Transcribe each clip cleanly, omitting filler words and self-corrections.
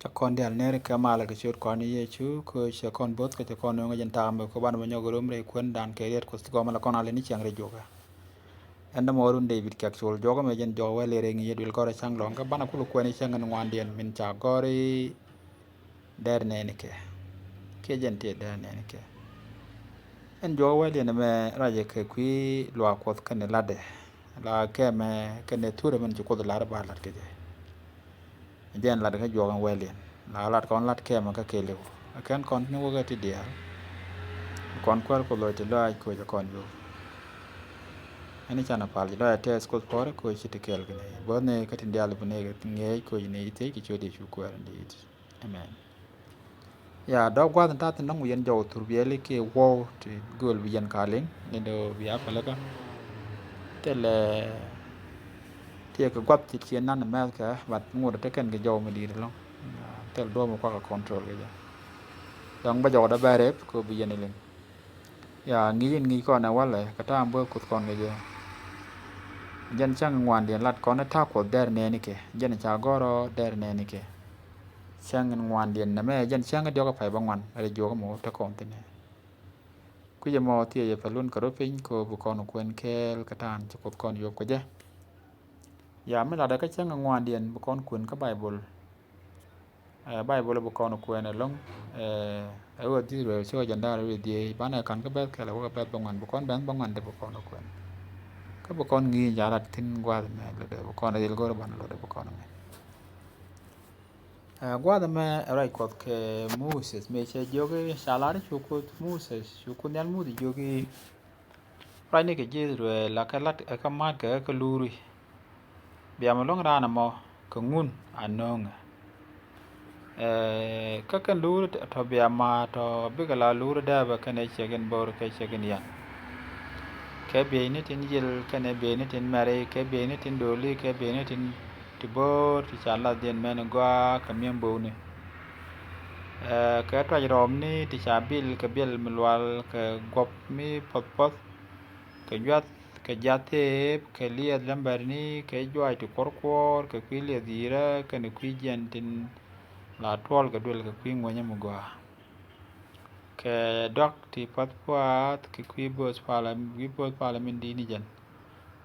Cha con del nere ka mala ka chut con ye chu ko cha con bot ka cha con ngo jan tam ko ban banyo go rumre kwen dan ke yer ko sto mala con ale ni chang re joga enda morun David ka chul joga me jan jo wele re ngi yedul ko ra chang long ka bana ku ko ni chang ngwan dien min cha gori der ne ne ke jan te der ne ne ke en jo wele ne me raje ke kwi lwa ko ka ne lade la ke me ke ne ture men ko la ba lat ke jen lade ka joga wele la lat kon lat ke ma ka ke le kan kon ni wo ga ti dia kon kwar ko lo te la ko ja kon yo ani chana pal lo te skol por ko chi te kel gne bo ne ka tin dia lu ne ga nge ko ne te ki chodi chu ko ran dit amen ya do gwa ta tin nong yen jo tur bi le ke wo te gol bi yen ka len ne do bi a pala ka te le te ko gwap ti chen nan ma ka bat ngur te ken ga jo ma di lo te do mo ko ka control ga ja dong ba jo da ba rep ko bi yen len ya ngi ko na wala ka ta ambo kut kon ga ja jen chang ngwan dia lat kon ta ko der ne ni ke jen cha goro der ne ni ke chang ngwan dia na me jen chang dio ka phai bangwan re jo ko mo ta kon tin ku je mo tie ye falun ko pin ko bu kon kwen kel ka tan chu ko kon yo ko je ya me la da ka chang ngwan dia bu kon kwen ka bible bible bu kon kwen long wo di ro so jan da re di ba na kan ka ba ka la ko ba bangwan bu kon ban bangwan de bu kon kwen ka bu kon ngi jarat tin gwa me le de bu kon dil go ban lo de bu kon me gwa me rai ko ke Moses me che joge salari chu ko Moses chu ko nyal mu di joge rai ne ke je ro la ka lat ka ma ka luri bia ma long rana mo ka ngun anong ka kan luri to bia ma to bi ka la luri da ba ka ne che gen bor ke che gen ya ke be ni tin yel ke ne be ni tin mare ke be ni tin doli ke be ni tin ti bor ti chala den men gwa ka miem bo ni ke twa rom ni ti cha bil ke bil milwal ke gop mi pot pot ke jwat ke jate ke liet lambar ni ke jwa ti kor ke kwi le dira ke ne kwi jen tin la tol ke dul ke kwi ngonya mu gwa ke dok ti pot pot ke kwi bos pala min di ni jen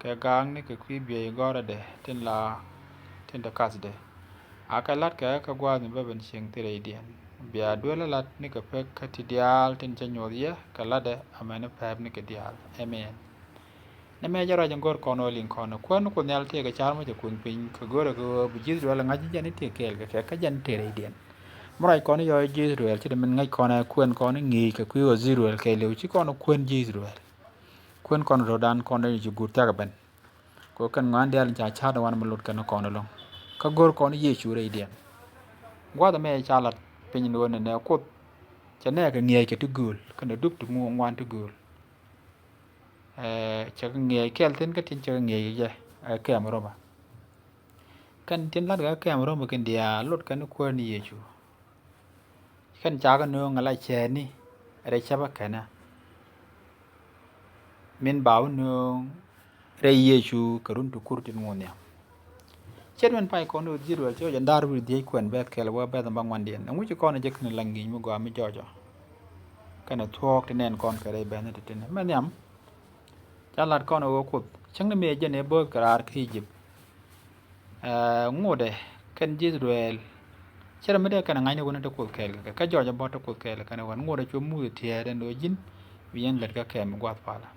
ke gang ni ke kwi bi gora de tin la tin da kas de akalat ka gwa ni baben sing tire dien bia dwela lat ni ka pek ka ti dial tin chanyo ye ka lade amene pep ni ke dial amen ne me jara jangor kono lin kono kwon ko nyal te ka char ma kun pin ka gora go bu jid dwela ngaji jani te kel ka jan tire dien morai kono yo jid dwel ti men ngai kono kwon kono ngi ka kwi o zirwel ke le chi kono kwon jid dwel kwon kono rodan kono ji gur ta ben ko kan ngande al cha cha da wan mulut kan kono long ka gor kono ye chure dien gwa da me chalat pin no ne ko cha ne ka ngie ke tugul kan duk tu mu ngwan tugul cha ngie kel tin ka tin cha ngie ye ke amro ba kan tin lat ga ke amro ba kan dia lot kan ko ni ye chu kan cha ga no ngala che ni re cha ba kana min baw no re ye chu karun tu kur tin ngon ya chen men pai ko no jiro cho jan dar wi di kwen be kel wa be bang wan dien ngu chi ko na je kan langi mu gwa mi jojo kana thuok tenen kon kare be ne tin men yam chalat kon o ko chang ne me je ne bo karar ki jib ngode kan jidruel chera me de kana ngai ne wona to ko kel ka jojo bo to ko kel kana wan ngode chu mu tie den do jin bien let ka kem gwa pala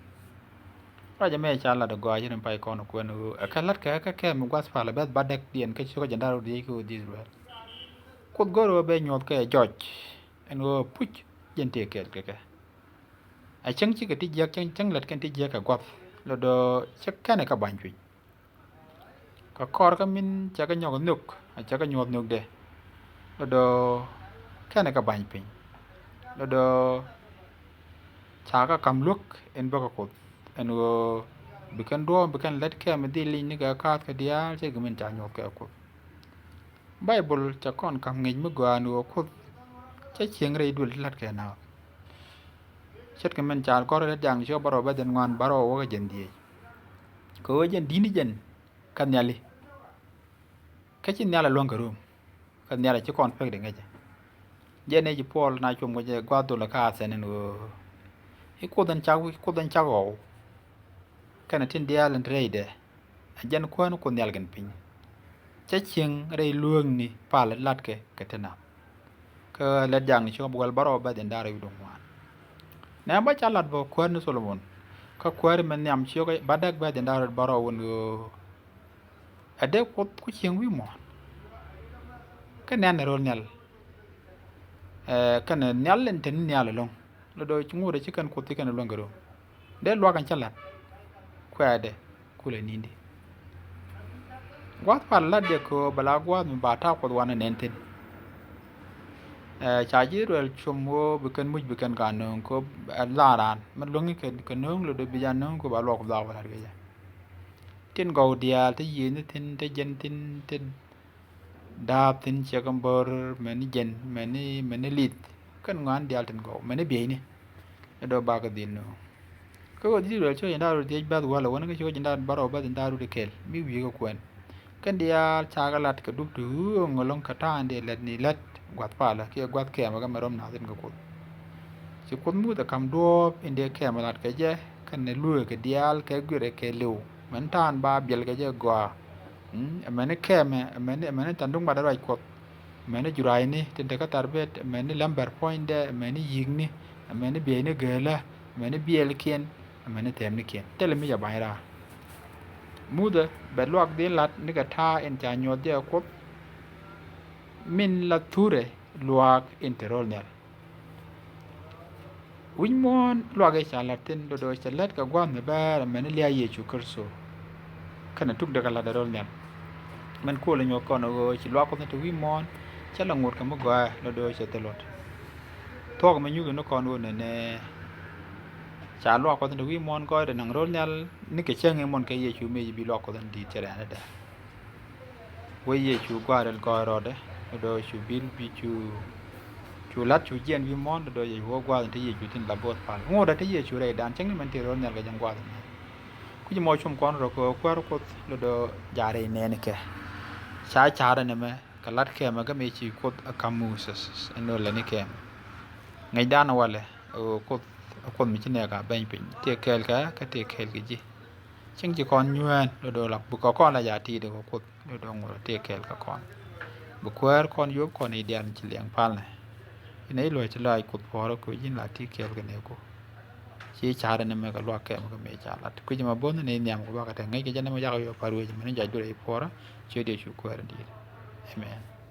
raja me chalat go je ne pai kon ko no ka lat ka kem gwa pala be badek dien ka chu ko jandaro di ko jidruel ko goro be nyot ka joj en go puch jen te kel ka a chang chi ka ti jak chang let kan ti jak ka gwap lo do chak kana ka ban pi ka kor ka min cha ka nyok nuk a cha ka nyot nuk de lo do kana ka ban pi lo do cha ka kam luk en ba ka ko en go bikan do bikan let ka me di li ni ka ka ka dia che ka min cha nyot ka ko bible cha kon kam ngi mu gwa nu ko cha chieng re dul lat ka na chet ka men cha ko re jang cho baro ba den ngwan baro wo ka jen di ko jen di ni jen kan nyali ka chin nyala lon ka rum kan nyala ci kon pek de ngaje jene ji pol na chum ngaje gwa do la ka senen o ko dan chago kana tin dia lan reide jan ko no ko nyal gen pin cha ching rei luong ni pal lat ke ketena ke let jang ni cho bugol baro ba den dara yu dong wan na ba chalat bo ko no solomon ka ko men nyam chi ko badak ba den dara baro won go ade ko ku ching wi mo ka nan ro nyal kana nyal len tin nyal long lo do ci ngure ci kan ko ti kan long garo de lo kan chalat ko ade kule nindi gwat pal la de ko bala gwat mi bata ko wana nenten chaji rel chumo bukan kanong ko laran man longi ke kanong lo do bijanong ko ba lo ko da wala ge tin go dia te yin tin te jen tin te dab tin chakambor meni jen meni lit kan ngan dia tin go meni be ni do ba ka din no ko di rel cho yanda ro de ba wala wona ke cho yanda baro ba yanda ro de kel mi wi ko kwen kan dia chagalat ka duk tu ngolong kata ande let ni let gwat pala ke gwat ke ma ga marom na tin ko ci kun mu da kam do inde ke ma lat ke je kan ne lu ke dial ke gure ke lu man tan ba biel ke je gwa amene ke me amene tandung ba da rai ko amene jurai ni tin de ka tarbet amene lamber point de amene yig ni amene be ne gela amene biel ken amene tem ni ken tele mi ya bayra muda beluak din lat ni ka tha en cha nyod de ko min la ture luak interol nel win mon luak e cha latin do do cha lat ka gwan me ba men liya ye chu kurso kana tuk de kala darol nel men ko le nyok kono go chi luak ko to wi mon cha la ngot ka mo ga do do cha telot tok me nyu no kono ne cha luak ko to wi mon ko de nang rol nel ni ke cheng mon ke ye chu me bi luak ko di chera na da we ye chu gwa del ko ro de do chu bil bi chu lat chu jen vi mon do ye wo gwa te ye chu tin la bot pal ngo da te ye chu re dan cheng ni man te ro nyal ga jang gwa ku ji mo chum kon ro ko ko do jare ne ne ke cha da ne me ka lat ke ma ga me chi ko akamuses eno le ne ke ngai dan wale o ko mi chi ne ga ben pin te kel ka te kel gi ji cheng ji kon nyuen do lak bu ko kon la ya ti de ko do ngo te kel ka kon bu kwer kon yob kon e dian chi liang pal ne nei lo chi lai kut poro ko yin la ti kel ga ne ko chi cha da ne me ga lo ke ma me cha la ku ji ma bon ne nyam ko ba ka te ngai ke jana ma ya yo paru ji me ja do e poro chi de chu kwer di amen